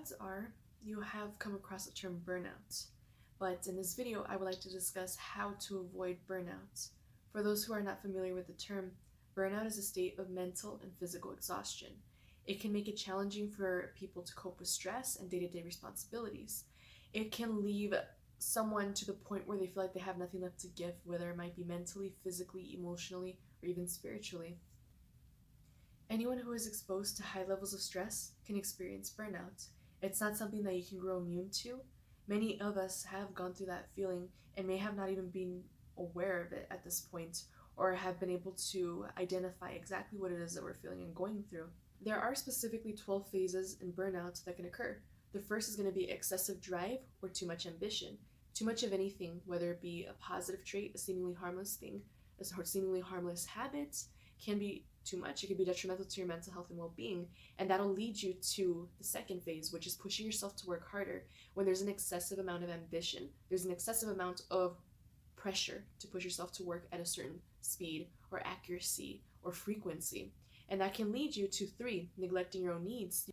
Odds are you have come across the term burnout, but in this video I would like to discuss how to avoid burnout. For those who are not familiar with the term, burnout is a state of mental and physical exhaustion. It can make it challenging for people to cope with stress and day-to-day responsibilities. It can leave someone to the point where they feel like they have nothing left to give, whether it might be mentally, physically, emotionally, or even spiritually. Anyone who is exposed to high levels of stress can experience burnout. It's not something that you can grow immune to. Many of us have gone through that feeling and may have not even been aware of it at this point, or have been able to identify exactly what it is that we're feeling and going through. There are specifically 12 phases in burnout that can occur. The first is going to be excessive drive or too much ambition. Too much of anything, whether it be a positive trait, a seemingly harmless thing, a seemingly harmless habit, can be too much. It can be detrimental to your mental health and well-being, and that'll lead you to the second phase, which is pushing yourself to work harder. When there's an excessive amount of ambition, there's an excessive amount of pressure to push yourself to work at a certain speed or accuracy or frequency, and that can lead you to 3, neglecting your own needs.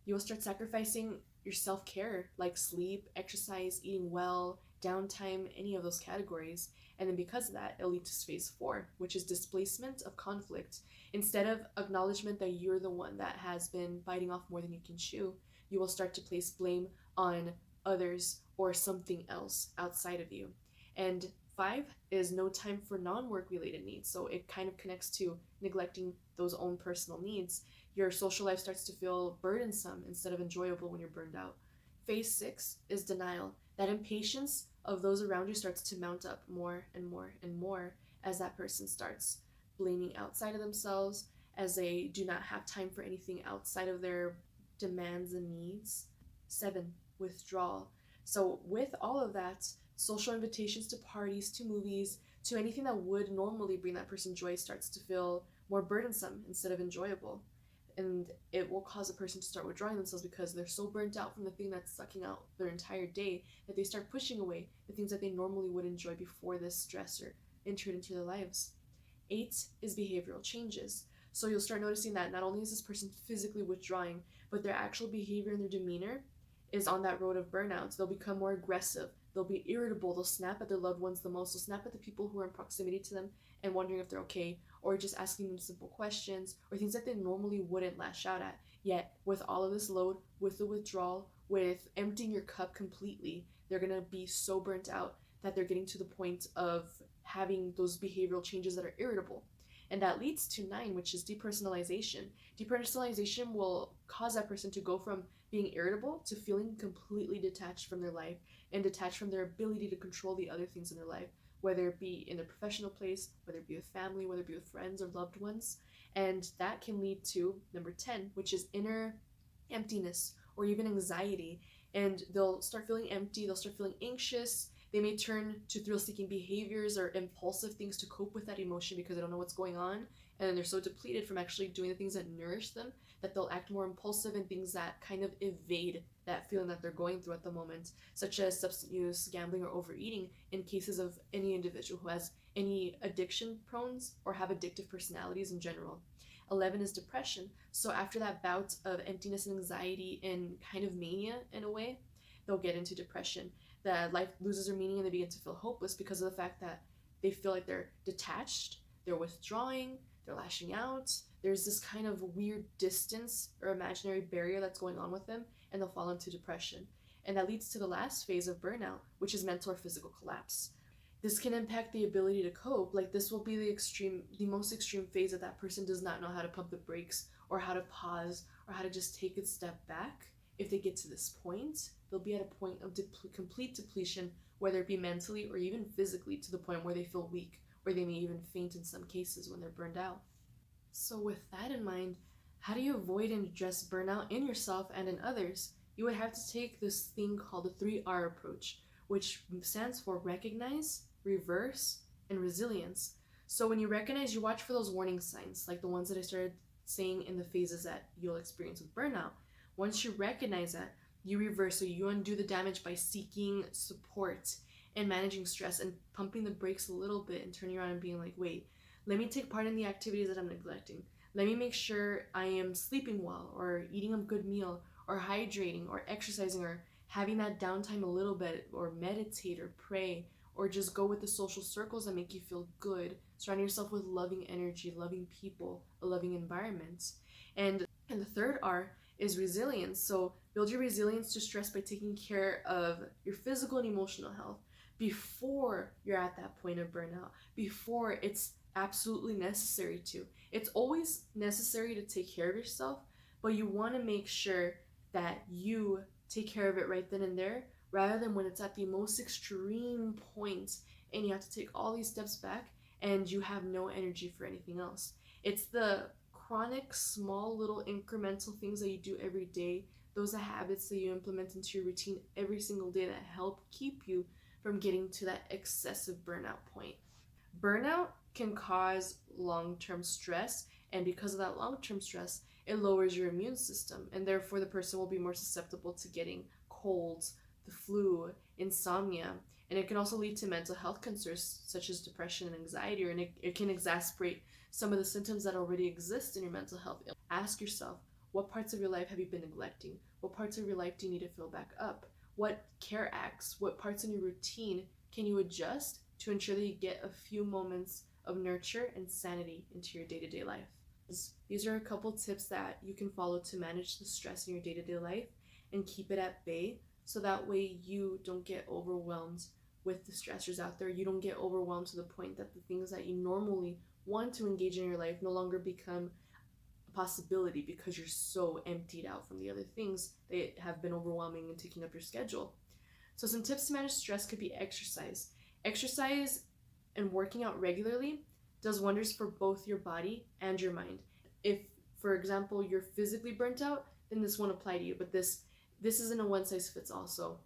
You will start sacrificing your self-care, like sleep, exercise, eating well, downtime, any of those categories. And then because of that, it'll lead to phase 4, which is displacement of conflict. Instead of acknowledgement that you're the one that has been biting off more than you can chew, you will start to place blame on others or something else outside of you. And 5 is no time for non-work related needs. So it kind of connects to neglecting those own personal needs. Your social life starts to feel burdensome instead of enjoyable when you're burned out. Phase 6 is denial. That impatience of those around you starts to mount up more and more and more as that person starts blaming outside of themselves, as they do not have time for anything outside of their demands and needs. 7, withdrawal. So with all of that, social invitations to parties, to movies, to anything that would normally bring that person joy starts to feel more burdensome instead of enjoyable. And it will cause a person to start withdrawing themselves because they're so burnt out from the thing that's sucking out their entire day that they start pushing away the things that they normally would enjoy before this stressor entered into their lives. 8 is behavioral changes. So you'll start noticing that not only is this person physically withdrawing, but their actual behavior and their demeanor is on that road of burnout. They'll become more aggressive. They'll be irritable. They'll snap at their loved ones the most. They'll snap at the people who are in proximity to them and wondering if they're okay, or just asking them simple questions or things that they normally wouldn't lash out at. Yet with all of this load, with the withdrawal, with emptying your cup completely, they're going to be so burnt out that they're getting to the point of having those behavioral changes that are irritable. And that leads to 9, which is depersonalization. Depersonalization will cause that person to go from being irritable to feeling completely detached from their life and detached from their ability to control the other things in their life, whether it be in a professional place, whether it be with family, whether it be with friends or loved ones. And that can lead to number 10, which is inner emptiness or even anxiety. And they'll start feeling empty, they'll start feeling anxious. They may turn to thrill-seeking behaviors or impulsive things to cope with that emotion because they don't know what's going on, and they're so depleted from actually doing the things that nourish them that they'll act more impulsive in things that kind of evade that feeling that they're going through at the moment, such as substance use, gambling, or overeating in cases of any individual who has any addiction prones or have addictive personalities in general. 11 is depression. So after that bout of emptiness and anxiety and kind of mania in a way, they'll get into depression. That life loses their meaning and they begin to feel hopeless because of the fact that they feel like they're detached, they're withdrawing, they're lashing out. There's this kind of weird distance or imaginary barrier that's going on with them, and they'll fall into depression. And that leads to the last phase of burnout, which is mental or physical collapse. This can impact the ability to cope. Like, this will be the most extreme phase that that person does not know how to pump the brakes or how to pause or how to just take a step back. If they get to this point, they'll be at a point of complete depletion, whether it be mentally or even physically, to the point where they feel weak, or they may even faint in some cases when they're burned out. So with that in mind, how do you avoid and address burnout in yourself and in others? You would have to take this thing called the 3R approach, which stands for recognize, reverse, and resilience. So when you recognize, you watch for those warning signs, like the ones that I started saying in the phases that you'll experience with burnout. Once you recognize that, you reverse, so you undo the damage by seeking support and managing stress and pumping the brakes a little bit and turning around and being like, wait, let me take part in the activities that I'm neglecting. Let me make sure I am sleeping well or eating a good meal or hydrating or exercising or having that downtime a little bit, or meditate or pray, or just go with the social circles that make you feel good. Surround yourself with loving energy, loving people, a loving environment. And the third R is resilience. So build your resilience to stress by taking care of your physical and emotional health before you're at that point of burnout, before it's absolutely necessary to. It's always necessary to take care of yourself, but you want to make sure that you take care of it right then and there, rather than when it's at the most extreme point and you have to take all these steps back and you have no energy for anything else. It's the chronic, small, little incremental things that you do every day, those are habits that you implement into your routine every single day that help keep you from getting to that excessive burnout point. Burnout can cause long-term stress, and because of that long-term stress, it lowers your immune system, and therefore the person will be more susceptible to getting colds, the flu, insomnia, and it can also lead to mental health concerns such as depression and anxiety, and it can exacerbate some of the symptoms that already exist in your mental health. Ask yourself, what parts of your life have you been neglecting? What parts of your life do you need to fill back up? What care acts, what parts in your routine can you adjust to ensure that you get a few moments of nurture and sanity into your day-to-day life? These are a couple tips that you can follow to manage the stress in your day-to-day life and keep it at bay, so that way you don't get overwhelmed with the stressors out there. You don't get overwhelmed to the point that the things that you normally want to engage in your life no longer become a possibility because you're so emptied out from the other things that have been overwhelming and taking up your schedule. So some tips to manage stress could be exercise. Exercise and working out regularly does wonders for both your body and your mind. If, for example, you're physically burnt out, then this won't apply to you, but this isn't a one-size-fits-all. So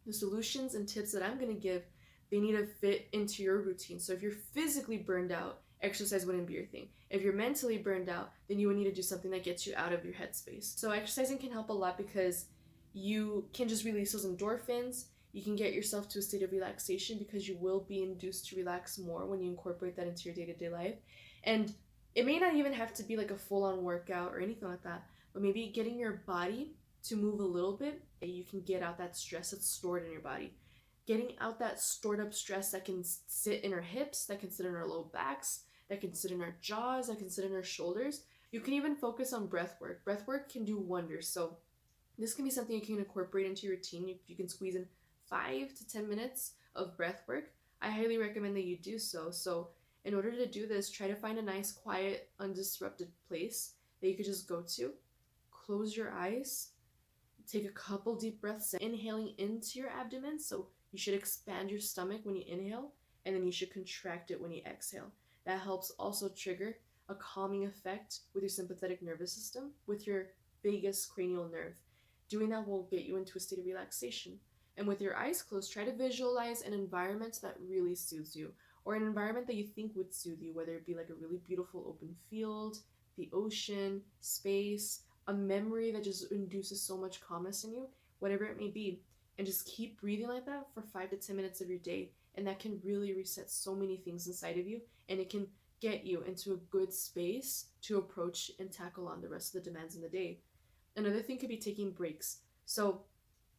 the solutions and tips that I'm going to give, they need to fit into your routine. So if you're physically burned out, exercise wouldn't be your thing. If you're mentally burned out, then you would need to do something that gets you out of your headspace. So exercising can help a lot because you can just release those endorphins. You can get yourself to a state of relaxation because you will be induced to relax more when you incorporate that into your day-to-day life. And it may not even have to be like a full-on workout or anything like that, but maybe getting your body to move a little bit, you can get out that stress that's stored in your body. Getting out that stored up stress that can sit in our hips, that can sit in our low backs, that can sit in our jaws, that can sit in our shoulders. You can even focus on breath work. Breath work can do wonders. So this can be something you can incorporate into your routine. You can squeeze in 5 to 10 minutes of breath work. I highly recommend that you do so. So in order to do this, try to find a nice, quiet, undisrupted place that you could just go to. Close your eyes. Take a couple deep breaths, inhaling into your abdomen. So you should expand your stomach when you inhale, and then you should contract it when you exhale. That helps also trigger a calming effect with your sympathetic nervous system, with your vagus cranial nerve. Doing that will get you into a state of relaxation. And with your eyes closed, try to visualize an environment that really soothes you, or an environment that you think would soothe you, whether it be like a really beautiful open field, the ocean, space, a memory that just induces so much calmness in you, whatever it may be. And just keep breathing like that for 5 to 10 minutes of your day. And that can really reset so many things inside of you, and it can get you into a good space to approach and tackle on the rest of the demands in the day. Another thing could be taking breaks. So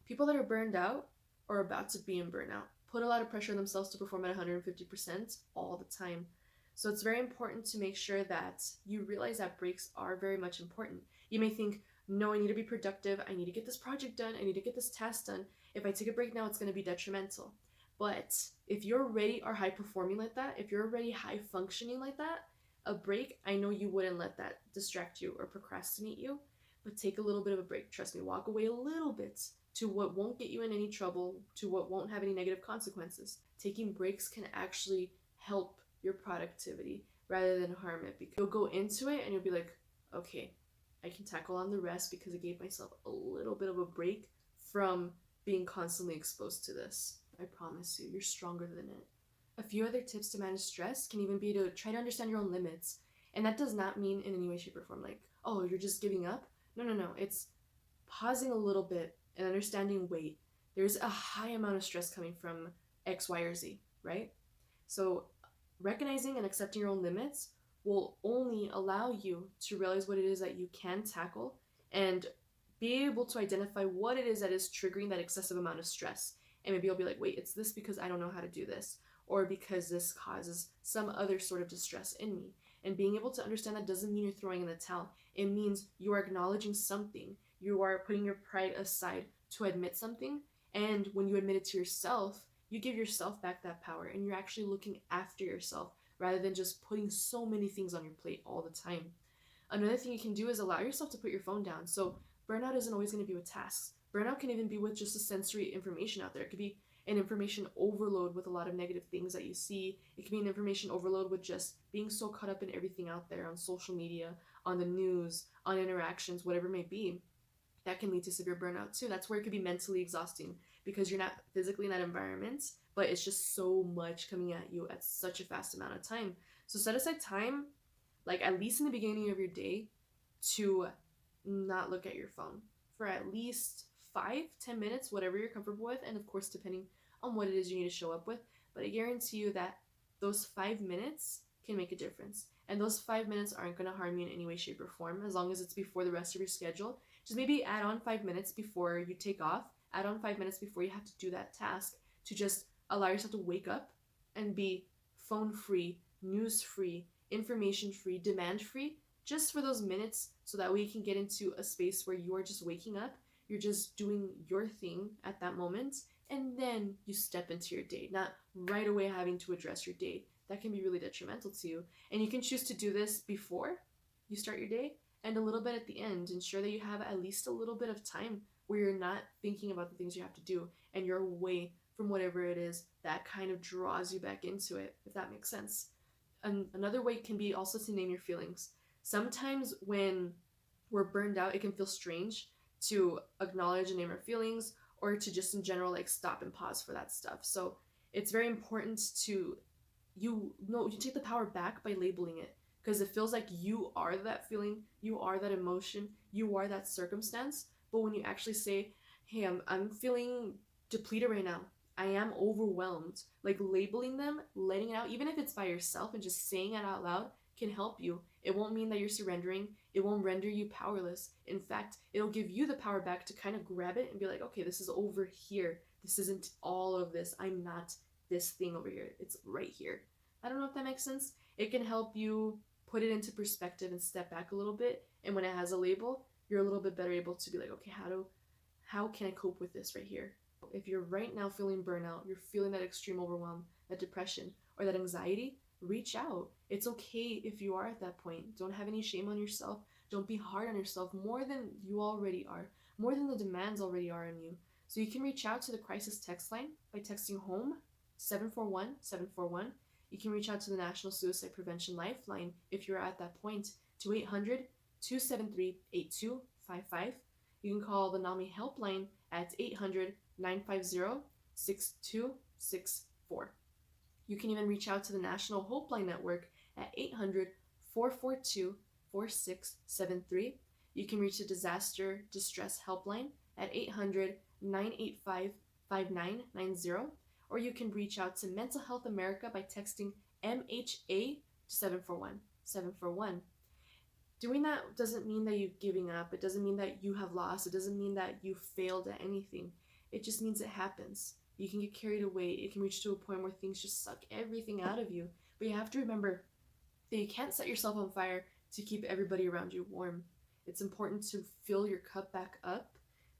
people that are burned out or about to be in burnout put a lot of pressure on themselves to perform at 150% all the time. So it's very important to make sure that you realize that breaks are very much important. You may think, no, I need to be productive. I need to get this project done. I need to get this task done. If I take a break now, it's going to be detrimental. But if you're already are high performing like that, if you're already high functioning like that, a break, I know you wouldn't let that distract you or procrastinate you, but take a little bit of a break. Trust me, walk away a little bit to what won't get you in any trouble, to what won't have any negative consequences. Taking breaks can actually help your productivity rather than harm it, because you'll go into it and you'll be like, okay, I can tackle on the rest because I gave myself a little bit of a break from being constantly exposed to this. I promise you, you're stronger than it. A few other tips to manage stress can even be to try to understand your own limits. And that does not mean in any way, shape, or form like, oh, you're just giving up. No. It's pausing a little bit and understanding, wait, there's a high amount of stress coming from X, Y, or Z, right? So recognizing and accepting your own limits will only allow you to realize what it is that you can tackle and be able to identify what it is that is triggering that excessive amount of stress. And maybe you'll be like, wait, it's this because I don't know how to do this, or because this causes some other sort of distress in me. And being able to understand that doesn't mean you're throwing in the towel. It means you are acknowledging something. You are putting your pride aside to admit something. And when you admit it to yourself, you give yourself back that power, and you're actually looking after yourself rather than just putting so many things on your plate all the time. Another thing you can do is allow yourself to put your phone down. So burnout isn't always going to be with tasks. Burnout can even be with just the sensory information out there. It could be an information overload with a lot of negative things that you see. It can be an information overload with just being so caught up in everything out there on social media, on the news, on interactions, whatever it may be. That can lead to severe burnout too. That's where it could be mentally exhausting because you're not physically in that environment, but it's just so much coming at you at such a fast amount of time. So set aside time, like at least in the beginning of your day, to not look at your phone for at least 5-10 minutes, whatever you're comfortable with, and of course depending on what it is you need to show up with. But I guarantee you that those 5 minutes can make a difference, and those 5 minutes aren't going to harm you in any way, shape, or form, as long as it's before the rest of your schedule. Just maybe add on 5 minutes before you take off, add on 5 minutes before you have to do that task, to just allow yourself to wake up and be phone free, news free, information free, demand free, just for those minutes, so that way you can get into a space where you are just waking up, you're just doing your thing at that moment, and then you step into your day, not right away having to address your day. That can be really detrimental to you. And you can choose to do this before you start your day and a little bit at the end. Ensure that you have at least a little bit of time where you're not thinking about the things you have to do and you're away from whatever it is that kind of draws you back into it, if that makes sense. Another way can be also to name your feelings. Sometimes when we're burned out, it can feel strange to acknowledge and name our feelings, or to just in general like stop and pause for that stuff. So it's very important to you take the power back by labeling it, because it feels like you are that feeling, you are that emotion, you are that circumstance. But when you actually say, hey, I'm feeling depleted right now, I am overwhelmed, like labeling them, letting it out, even if it's by yourself and just saying it out loud, can help you. It won't mean that you're surrendering. It won't render you powerless. In fact, it'll give you the power back to kind of grab it and be like, okay, this is over here. This isn't all of this. I'm not this thing over here. It's right here. I don't know if that makes sense. It can help you put it into perspective and step back a little bit. And when it has a label, you're a little bit better able to be like, okay, how can I cope with this right here? If you're right now feeling burnout, you're feeling that extreme overwhelm, that depression, or that anxiety, reach out. It's okay if you are at that point. Don't have any shame on yourself. Don't be hard on yourself more than you already are, more than the demands already are on you. So you can reach out to the crisis text line by texting HOME 741-741. You can reach out to the National Suicide Prevention Lifeline if you're at that point, to 800-273-8255. You can call the NAMI helpline at 800-950-6264. You can even reach out to the National Hopeline Network at 800-442-4673. You can reach the Disaster Distress Helpline at 800-985-5990. Or you can reach out to Mental Health America by texting MHA to 741-741. Doing that doesn't mean that you're giving up. It doesn't mean that you have lost. It doesn't mean that you failed at anything. It just means it happens. You can get carried away. It can reach to a point where things just suck everything out of you. But you have to remember that you can't set yourself on fire to keep everybody around you warm. It's important to fill your cup back up,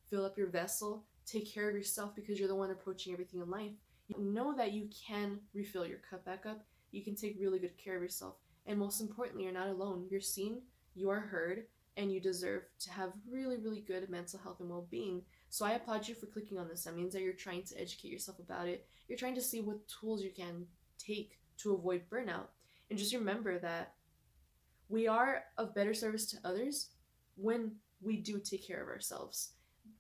fill up your vessel, take care of yourself, because you're the one approaching everything in life. You know that you can refill your cup back up. You can take really good care of yourself. And most importantly, you're not alone. You're seen, you are heard, and you deserve to have really, really good mental health and well-being. So I applaud you for clicking on this. That means that you're trying to educate yourself about it. You're trying to see what tools you can take to avoid burnout. And just remember that we are of better service to others when we do take care of ourselves.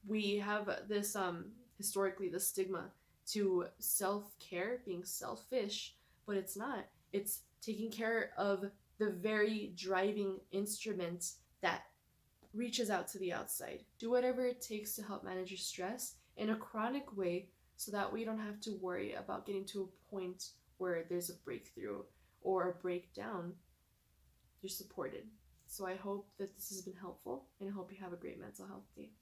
We have this, historically, the stigma to self-care being selfish, but it's not. It's taking care of the very driving instrument that reaches out to the outside. Do whatever it takes to help manage your stress in a chronic way, so that way you don't have to worry about getting to a point where there's a breakthrough or a breakdown. You're supported. So I hope that this has been helpful, and I hope you have a great mental health day.